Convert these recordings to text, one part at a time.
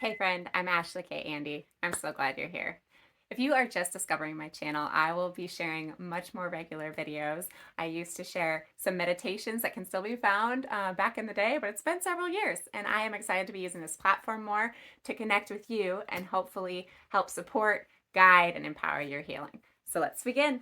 Hey friend, I'm Ashley K. Andy. I'm so glad you're here. If you are just discovering my channel, I will be sharing much more regular videos. I used to share some meditations that can still be found back in the day, but it's been several years, and I am excited to be using this platform more to connect with you and hopefully help support, guide, and empower your healing. So let's begin.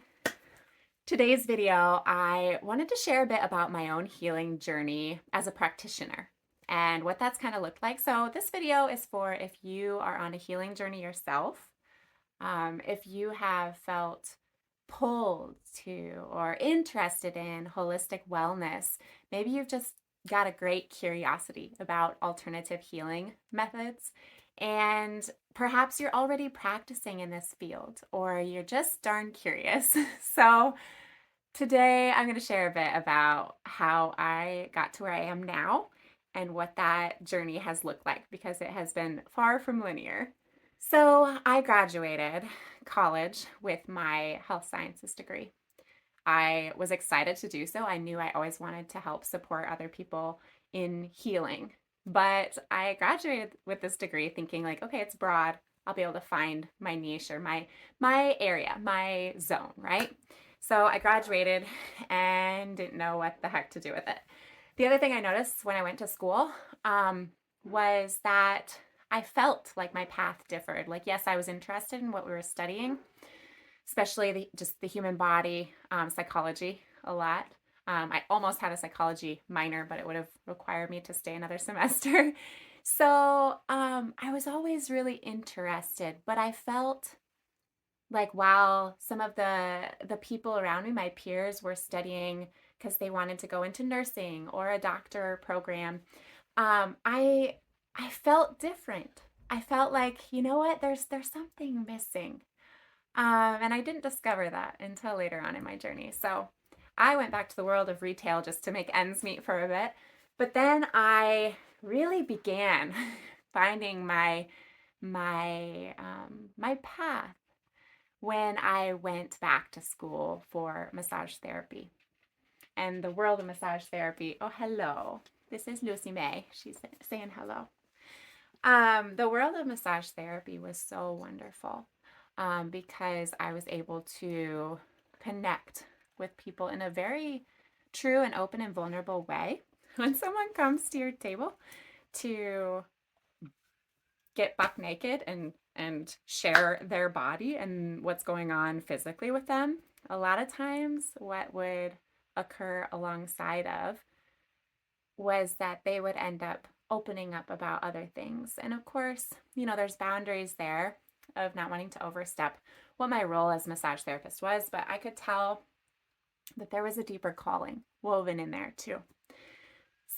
Today's video, I wanted to share a bit about my own healing journey as a practitioner and what that's kind of looked like. So this video is for if you are on a healing journey yourself, if you have felt pulled to or interested in holistic wellness, maybe you've just got a great curiosity about alternative healing methods, and perhaps you're already practicing in this field or you're just darn curious. So today, I'm going to share a bit about how I got to where I am now and what that journey has looked like because it has been far from linear. So, I graduated college with my health sciences degree. I was excited to do so. I knew I always wanted to help support other people in healing. But I graduated with this degree thinking like, okay, it's broad. I'll be able to find my niche or my area, my zone, right? So I graduated and didn't know what the heck to do with it. The other thing I noticed when I went to school was that I felt like my path differed. Like, yes, I was interested in what we were studying, especially just the human body, psychology a lot. I almost had a psychology minor, but it would have required me to stay another semester. So I was always really interested, but I felt like while some of the people around me, my peers, were studying because they wanted to go into nursing or a doctor program, I felt different. I felt like, you know what, there's something missing. And I didn't discover that until later on in my journey. So I went back to the world of retail just to make ends meet for a bit. But then I really began finding my path when I went back to school for massage therapy. And the world of massage therapy, oh, hello. This is Lucy May. She's saying hello. The world of massage therapy was so wonderful because I was able to connect with people in a very true and open and vulnerable way. When someone comes to your table to get buck naked and share their body and what's going on physically with them, a lot of times what would occur alongside of was that they would end up opening up about other things. And of course, there's boundaries there of not wanting to overstep what my role as a massage therapist was, but I could tell that there was a deeper calling woven in there too.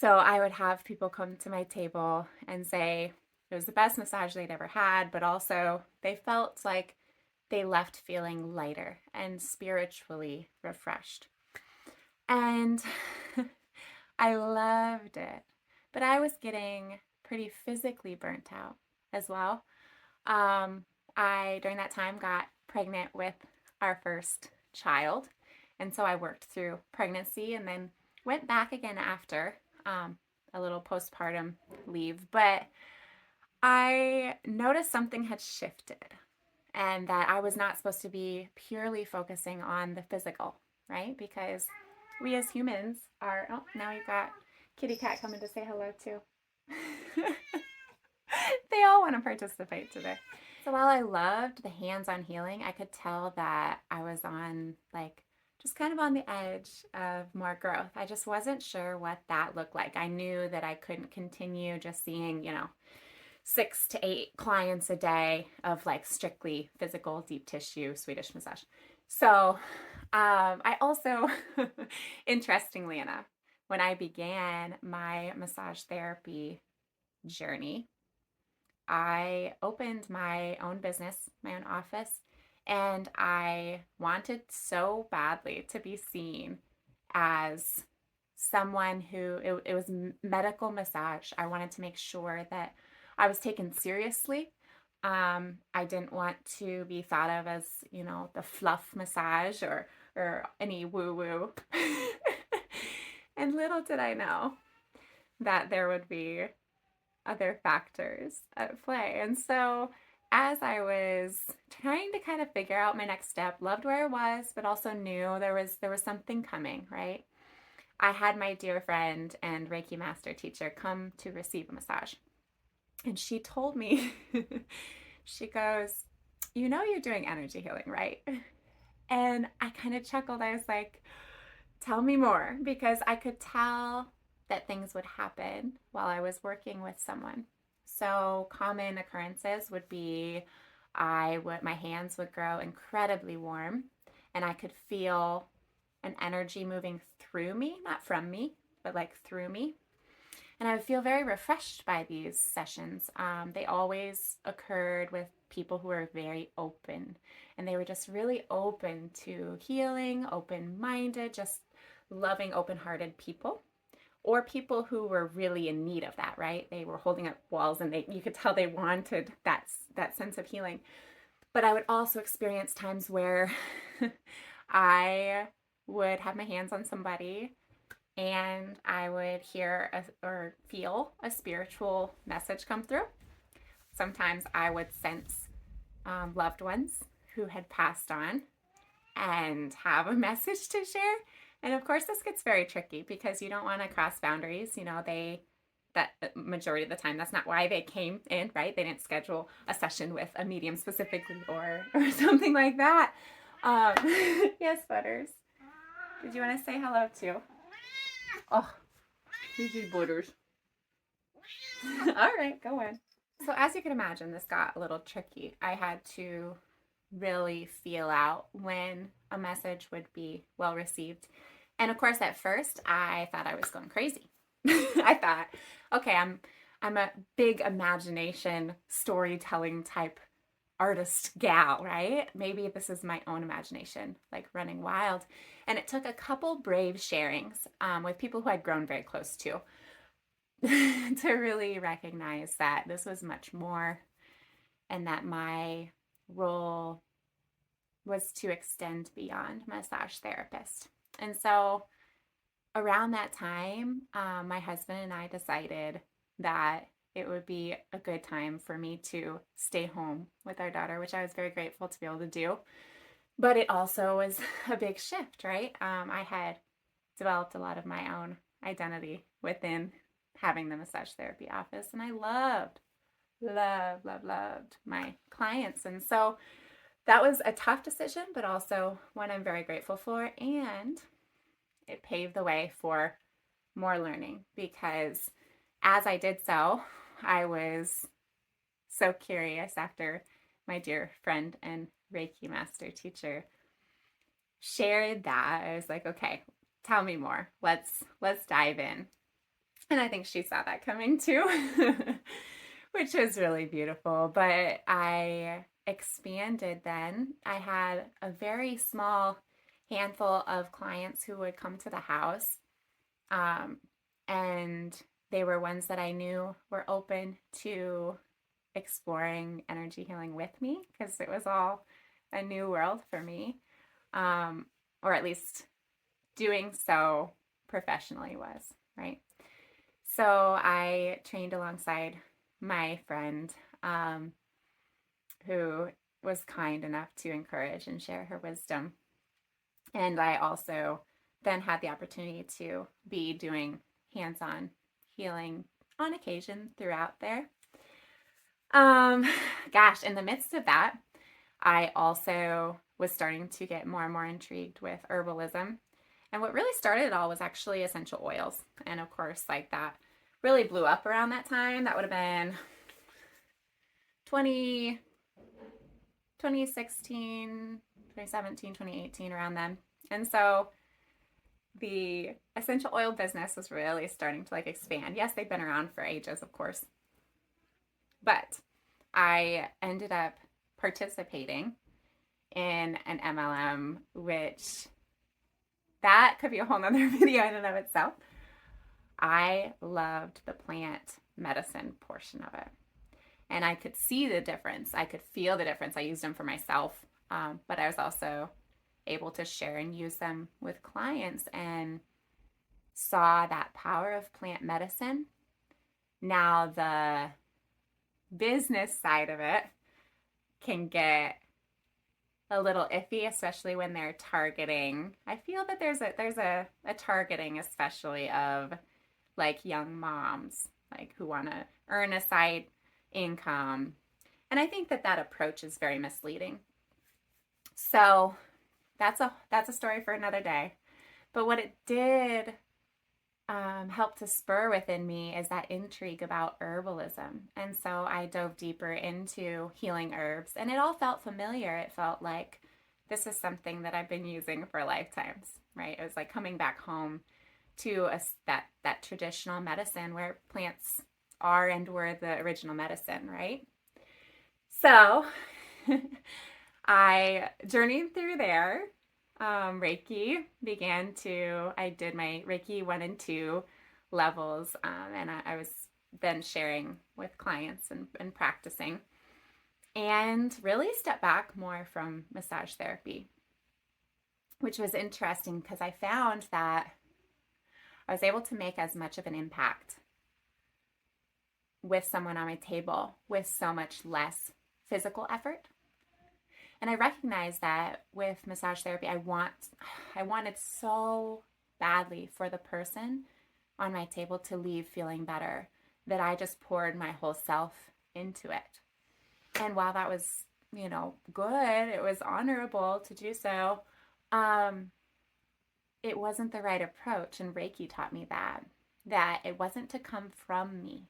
So I would have people come to my table and say it was the best massage they'd ever had, but also they felt like they left feeling lighter and spiritually refreshed. And I loved it, but I was getting pretty physically burnt out as well. During that time, got pregnant with our first child. And so I worked through pregnancy and then went back again after a little postpartum leave. But I noticed something had shifted and that I was not supposed to be purely focusing on the physical, right? Because we as humans are, oh, now you've got kitty cat coming to say hello too. They all want to participate today. So while I loved the hands-on healing, I could tell that I was on just kind of on the edge of more growth. I just wasn't sure what that looked like. I knew that I couldn't continue just seeing, 6 to 8 clients a day of strictly physical deep tissue Swedish massage. So I also, interestingly enough, when I began my massage therapy journey, I opened my own business, my own office, and I wanted so badly to be seen as someone who, it was medical massage. I wanted to make sure that I was taken seriously. I didn't want to be thought of as, the fluff massage or any woo-woo. And little did I know that there would be other factors at play. And so as I was trying to kind of figure out my next step, loved where I was, but also knew there was something coming, right? I had my dear friend and Reiki master teacher come to receive a massage. And she told me, she goes, "You know you're doing energy healing, right?" And I kind of chuckled. I was like, "Tell me more," because I could tell that things would happen while I was working with someone. So common occurrences would be my hands would grow incredibly warm and I could feel an energy moving through me, not from me, but like through me. And I would feel very refreshed by these sessions. They always occurred with people who were very open, and they were just really open to healing, open minded, just loving, open hearted people. Or people who were really in need of that, right? They were holding up walls and you could tell they wanted that sense of healing. But I would also experience times where I would have my hands on somebody and I would hear or feel a spiritual message come through. Sometimes I would sense loved ones who had passed on and have a message to share. And of course, this gets very tricky because you don't want to cross boundaries. That majority of the time, that's not why they came in, right? They didn't schedule a session with a medium specifically or something like that. Um, yes, Butters. Did you want to say hello too? Oh, GG Butters. All right, go on. So as you can imagine, this got a little tricky. I had to really feel out when a message would be well received. And of course, at first, I thought I was going crazy. I thought, okay, I'm a big imagination storytelling type artist gal, right? Maybe this is my own imagination, like running wild. And it took a couple brave sharings with people who I'd grown very close to to really recognize that this was much more and that my role was to extend beyond massage therapist. And so around that time, my husband and I decided that it would be a good time for me to stay home with our daughter, which I was very grateful to be able to do. But it also was a big shift, right? I had developed a lot of my own identity within having the massage therapy office, and I loved my clients. And so that was a tough decision, but also one I'm very grateful for. And it paved the way for more learning because as I did so, I was so curious after my dear friend and Reiki master teacher shared that. I was like, okay, tell me more. Let's dive in. And I think she saw that coming too, which was really beautiful. But I expanded then. I had a very small handful of clients who would come to the house. And they were ones that I knew were open to exploring energy healing with me because it was all a new world for me. Or at least doing so professionally was, right? So I trained alongside my friend who was kind enough to encourage and share her wisdom. And I also then had the opportunity to be doing hands-on healing on occasion throughout there. In the midst of that, I also was starting to get more and more intrigued with herbalism. And what really started it all was actually essential oils. And of course, like that really blew up around that time. That would have been 2016, 2017, 2018, around then. And so the essential oil business was really starting to expand. Yes, they've been around for ages, of course. But I ended up participating in an MLM, which that could be a whole nother video in and of itself. I loved the plant medicine portion of it. And I could see the difference. I could feel the difference. I used them for myself, but I was also able to share and use them with clients and saw that power of plant medicine Now the business side of it can get a little iffy, especially when they're targeting. I feel that there's a targeting, especially of like young moms, like who want to earn a side income. And I think that that approach is very misleading. So that's a story for another day. But what it did help to spur within me is that intrigue about herbalism. And so I dove deeper into healing herbs, and it all felt familiar. It felt like this is something that I've been using for lifetimes, right? It was like coming back home to that traditional medicine where plants are and were the original medicine, right? So I journeyed through there. Reiki I did my Reiki 1 and 2 levels, and I was then sharing with clients and practicing, and really stepped back more from massage therapy, which was interesting because I found that I was able to make as much of an impact with someone on my table with so much less physical effort. And I recognized that with massage therapy, I wanted so badly for the person on my table to leave feeling better that I just poured my whole self into it. And while that was, good, it was honorable to do so, it wasn't the right approach. And Reiki taught me that it wasn't to come from me,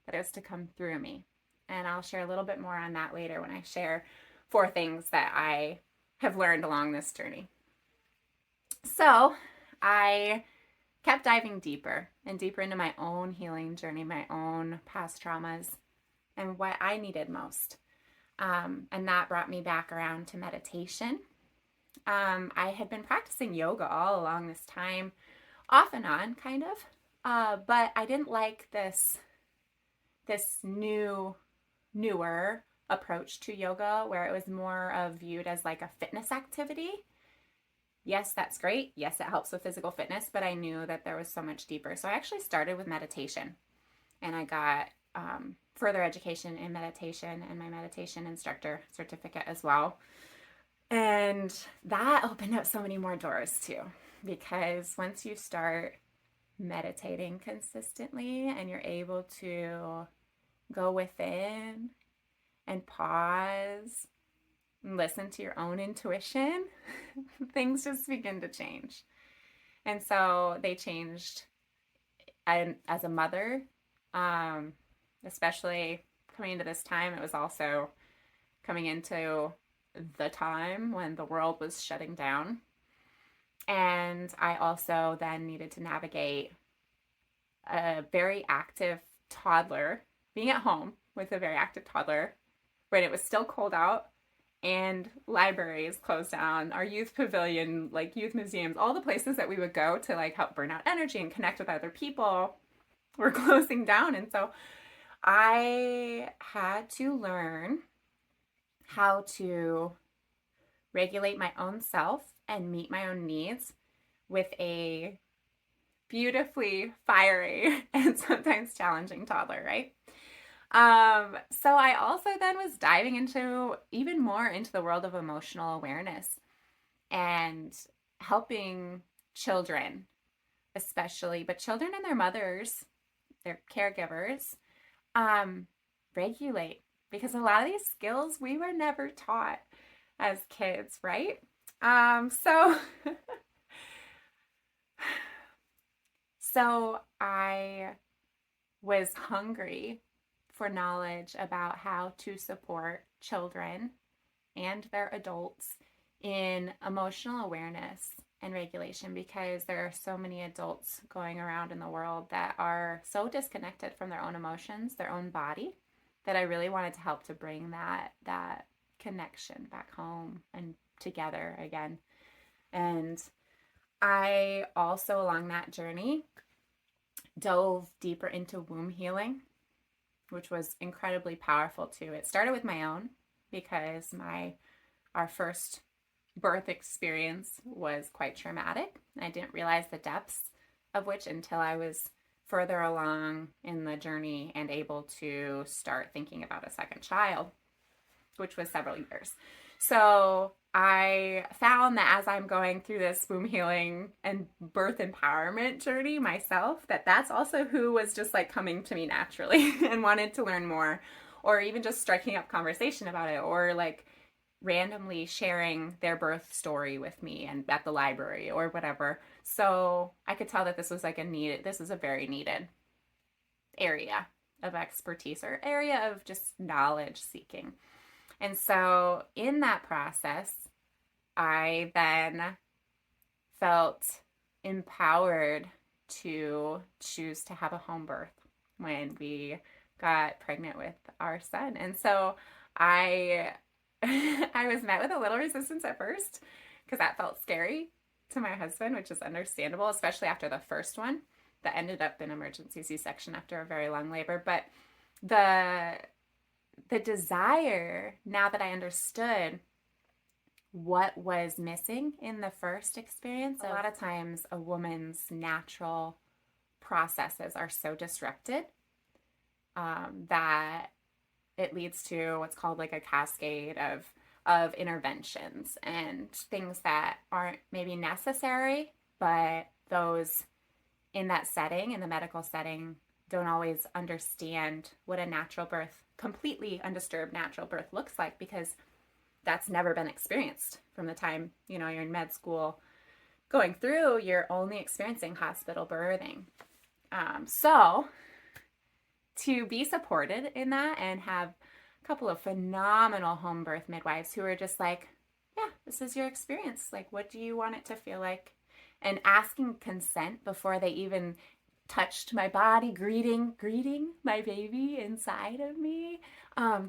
that it was to come through me. And I'll share a little bit more on that later when I share 4 things that I have learned along this journey. So I kept diving deeper and deeper into my own healing journey, my own past traumas, and what I needed most. And that brought me back around to meditation. I had been practicing yoga all along this time, off and on, kind of. But I didn't like this newer approach to yoga where it was more of viewed as like a fitness activity. Yes, that's great. Yes, it helps with physical fitness, but I knew that there was so much deeper. So I actually started with meditation, and I got further education in meditation and my meditation instructor certificate as well. And that opened up so many more doors too, because once you start meditating consistently and you're able to go within and pause and listen to your own intuition, things just begin to change. And so they changed as a mother, especially coming into this time. It was also coming into the time when the world was shutting down. And I also then needed to navigate a very active toddler, being at home with a very active toddler when it was still cold out and libraries closed down, our youth pavilion, like youth museums, all the places that we would go to like help burn out energy and connect with other people were closing down. And so I had to learn how to regulate my own self and meet my own needs with a beautifully fiery and sometimes challenging toddler, right? So I also then was diving into even more into the world of emotional awareness and helping children, especially, but children and their mothers, their caregivers, regulate, because a lot of these skills we were never taught as kids, right? So I was hungry for knowledge about how to support children and their adults in emotional awareness and regulation, because there are so many adults going around in the world that are so disconnected from their own emotions, their own body, that I really wanted to help to bring that connection back home and together again. And I also, along that journey, dove deeper into womb healing, which was incredibly powerful too. It started with my own, because our first birth experience was quite traumatic. I didn't realize the depths of which until I was further along in the journey and able to start thinking about a second child, which was several years. So I found that as I'm going through this womb healing and birth empowerment journey myself, that that's also who was just like coming to me naturally and wanted to learn more, or even just striking up conversation about it, or like randomly sharing their birth story with me and at the library or whatever. So I could tell that this was like this is a very needed area of expertise or area of just knowledge seeking. And so in that process, I then felt empowered to choose to have a home birth when we got pregnant with our son. And so I I was met with a little resistance at first because that felt scary to my husband, which is understandable, especially after the first one that ended up in emergency C-section after a very long labor. But the desire, now that I understood what was missing in the first experience, a lot of times a woman's natural processes are so disrupted that it leads to what's called like a cascade of interventions and things that aren't maybe necessary, but those in that setting, in the medical setting, don't always understand what a natural birth, completely undisturbed natural birth looks like, because that's never been experienced from the time, you're in med school going through, you're only experiencing hospital birthing. So to be supported in that and have a couple of phenomenal home birth midwives who are just like, yeah, this is your experience. Like, what do you want it to feel like? And asking consent before they even touched my body, greeting my baby inside of me,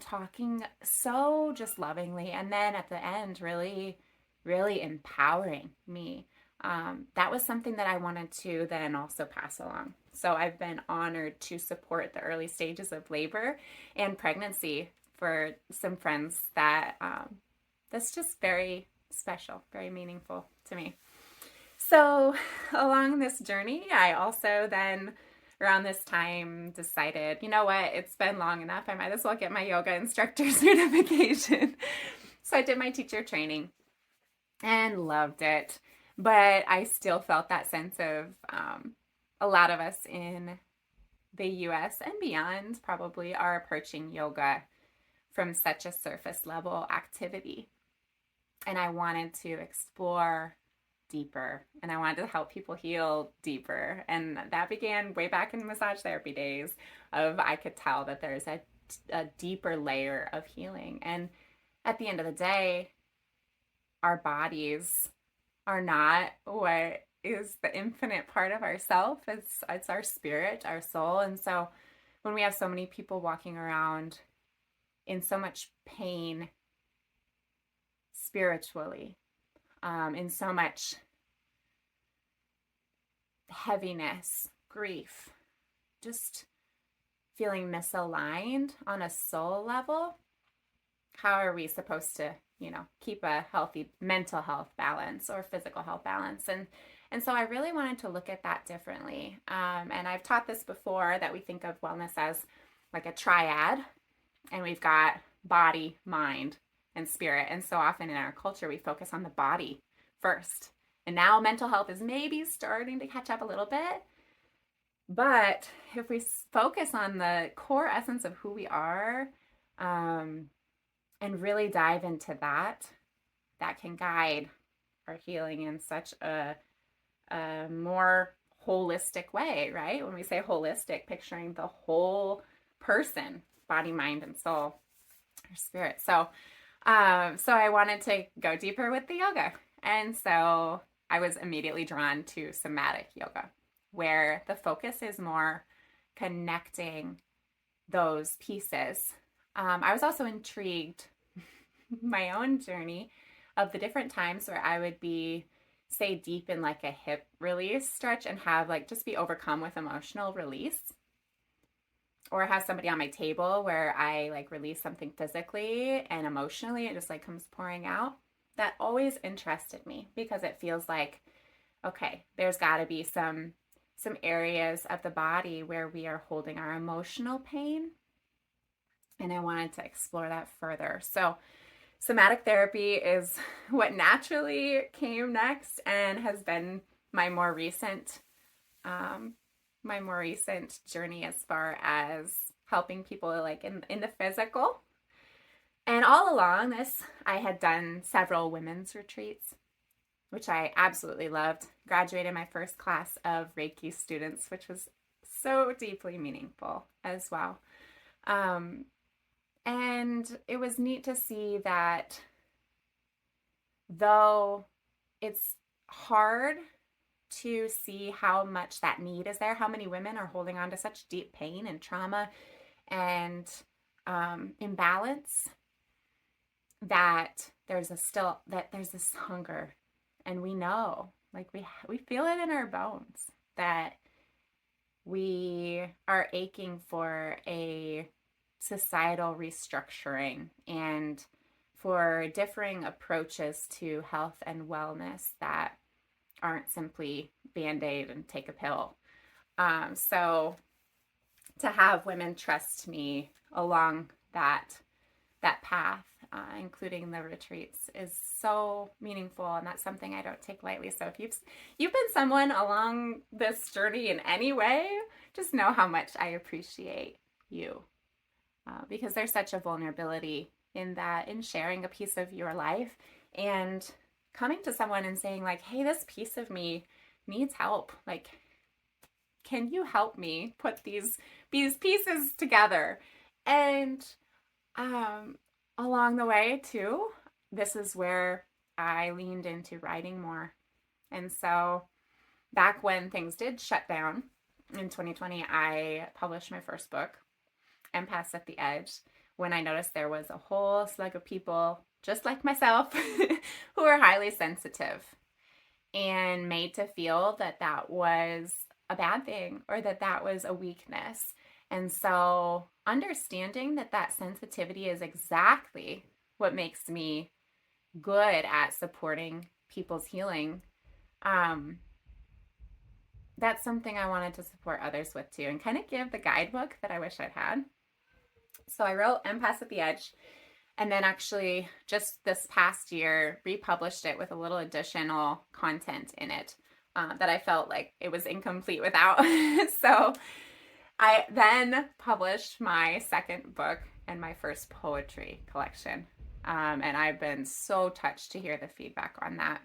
talking so just lovingly. And then at the end, really, really empowering me. That was something that I wanted to then also pass along. So I've been honored to support the early stages of labor and pregnancy for some friends that that's just very special, very meaningful to me. So along this journey, I also then around this time decided, you know what, it's been long enough. I might as well get my yoga instructor certification. So I did my teacher training and loved it. But I still felt that sense of a lot of us in the US and beyond probably are approaching yoga from such a surface level activity. And I wanted to explore deeper, and I wanted to help people heal deeper. And that began way back in massage therapy days of I could tell that there's a deeper layer of healing. And at the end of the day, our bodies are not what is the infinite part of ourself. It's our spirit, our soul. And so when we have so many people walking around in so much pain spiritually, in so much heaviness, grief, just feeling misaligned on a soul level, how are we supposed to, keep a healthy mental health balance or physical health balance? And so I really wanted to look at that differently. And I've taught this before, that we think of wellness as like a triad, and we've got body, mind, and spirit. And so often in our culture, we focus on the body first. And now mental health is maybe starting to catch up a little bit. But if we focus on the core essence of who we are, and really dive into that can guide our healing in such a more holistic way, right? When we say holistic, picturing the whole person, body, mind, and soul, or spirit. So I wanted to go deeper with the yoga. And so I was immediately drawn to somatic yoga, where the focus is more connecting those pieces. I was also intrigued my own journey of the different times where I would be, say, deep in like a hip release stretch and have like just be overcome with emotional release, or have somebody on my table where I like release something physically and emotionally, it just like comes pouring out. That always interested me because it feels like, okay, there's got to be some some areas of the body where we are holding our emotional pain. And I wanted to explore that further. So somatic therapy is what naturally came next and has been my more recent journey as far as helping people like in the physical. And all along this, I had done several women's retreats, which I absolutely loved. Graduated my first class of Reiki students, which was so deeply meaningful as well. And it was neat to see that though it's hard to see how much that need is there, how many women are holding on to such deep pain and trauma and imbalance, that there's this hunger, and we know, like we feel it in our bones, that we are aching for a societal restructuring and for differing approaches to health and wellness that aren't simply Band-Aid and take a pill. So to have women trust me along that path, including the retreats, is so meaningful, and that's something I don't take lightly. So if you've been someone along this journey in any way, just know how much I appreciate you, because there's such a vulnerability in that, in sharing a piece of your life and coming to someone and saying like, hey, this piece of me needs help. Like, can you help me put these pieces together? And along the way too, this is where I leaned into writing more. And so back when things did shut down in 2020, I published my first book, Empaths at the Edge, when I noticed there was a whole slug of people just like myself who are highly sensitive and made to feel that that was a bad thing or that that was a weakness. And so understanding that that sensitivity is exactly what makes me good at supporting people's healing, that's something I wanted to support others with too, and kind of give the guidebook that I wish I'd had. So I wrote Empaths at the Edge, and then actually just this past year republished it with a little additional content in it that I felt like it was incomplete without. So I then published my second book and my first poetry collection. And I've been so touched to hear the feedback on that.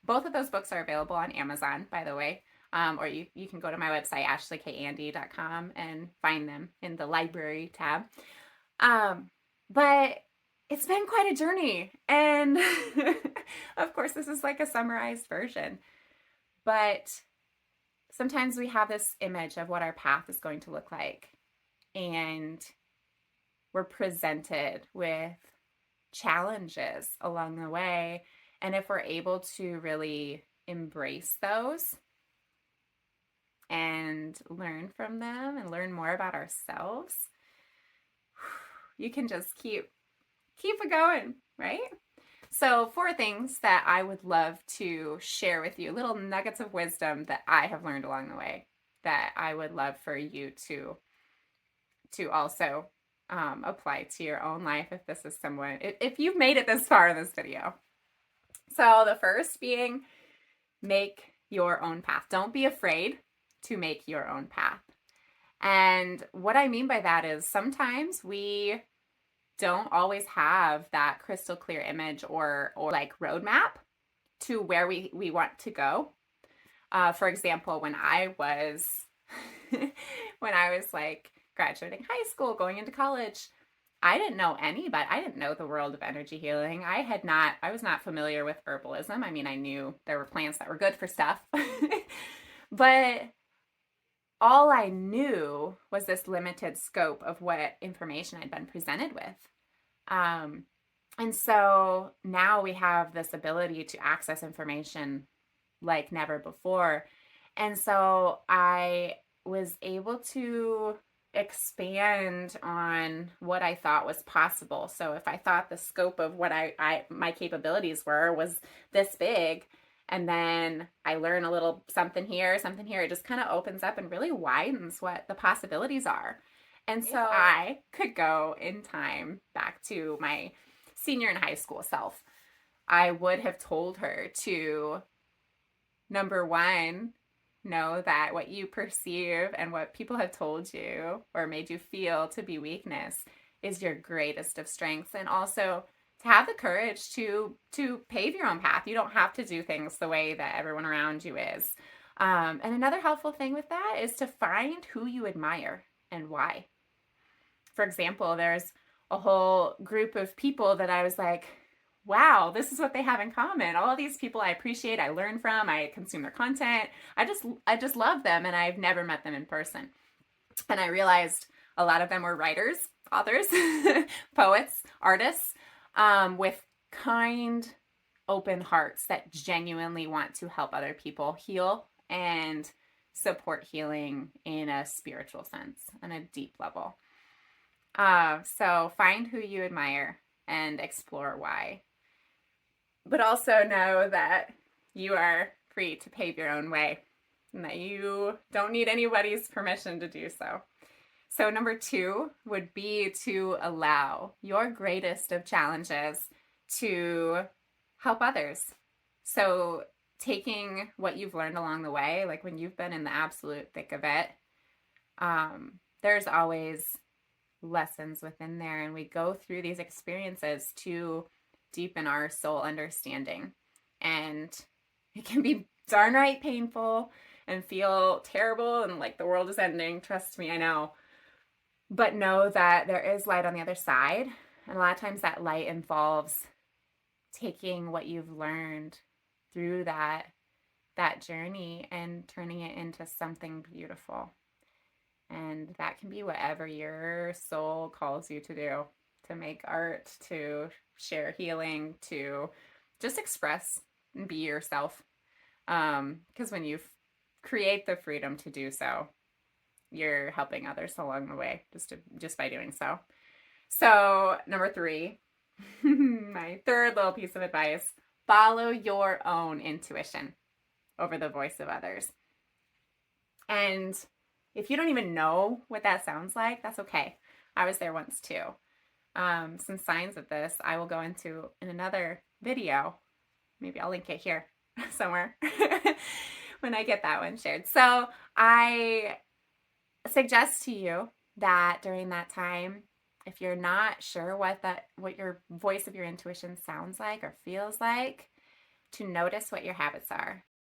Both of those books are available on Amazon, by the way. Or you can go to my website, ashleykandy.com, and find them in the library tab. But it's been quite a journey. And of course, this is like a summarized version. But sometimes we have this image of what our path is going to look like. And we're presented with challenges along the way. And if we're able to really embrace those and learn from them and learn more about ourselves, you can just keep it going, right? So 4 things that I would love to share with you, little nuggets of wisdom that I have learned along the way that I would love for you to also apply to your own life if this is if you've made it this far in this video. So the first being, make your own path. Don't be afraid to make your own path. And what I mean by that is sometimes we don't always have that crystal clear image or like roadmap to where we want to go. For example, when I was like graduating high school, going into college, I didn't know I didn't know the world of energy healing. I was not familiar with herbalism. I mean, I knew there were plants that were good for stuff, but all I knew was this limited scope of what information I'd been presented with. And so now we have this ability to access information like never before. And so I was able to expand on what I thought was possible. So if I thought the scope of what my capabilities was this big, And then I learn a little something here, something here. It just kind of opens up and really widens what the possibilities are. And so if I could go in time back to my senior in high school self, I would have told her to, number one, know that what you perceive and what people have told you or made you feel to be weakness is your greatest of strengths. And also to have the courage to pave your own path. You don't have to do things the way that everyone around you is. And another helpful thing with that is to find who you admire and why. For example, there's a whole group of people that I was like, wow, this is what they have in common. All of these people I appreciate, I learn from, I consume their content. I just love them, and I've never met them in person. And I realized a lot of them were writers, authors, poets, artists, with kind, open hearts that genuinely want to help other people heal and support healing in a spiritual sense, on a deep level. So find who you admire and explore why. But also know that you are free to pave your own way and that you don't need anybody's permission to do so. So number 2 would be to allow your greatest of challenges to help others. So taking what you've learned along the way, like when you've been in the absolute thick of it, there's always lessons within there, and we go through these experiences to deepen our soul understanding. And it can be darn right painful and feel terrible and like the world is ending. Trust me, I know. But know that there is light on the other side. And a lot of times that light involves taking what you've learned through that journey and turning it into something beautiful. And that can be whatever your soul calls you to do, to make art, to share healing, to just express and be yourself. Because when you create the freedom to do so, you're helping others along the way just by doing so. So number 3, my third little piece of advice, follow your own intuition over the voice of others. And if you don't even know what that sounds like, that's okay. I was there once too. Some signs of this I will go into in another video. Maybe I'll link it here somewhere when I get that one shared. So I suggest to you that during that time, if you're not sure what your voice of your intuition sounds like or feels like, to notice what your habits are.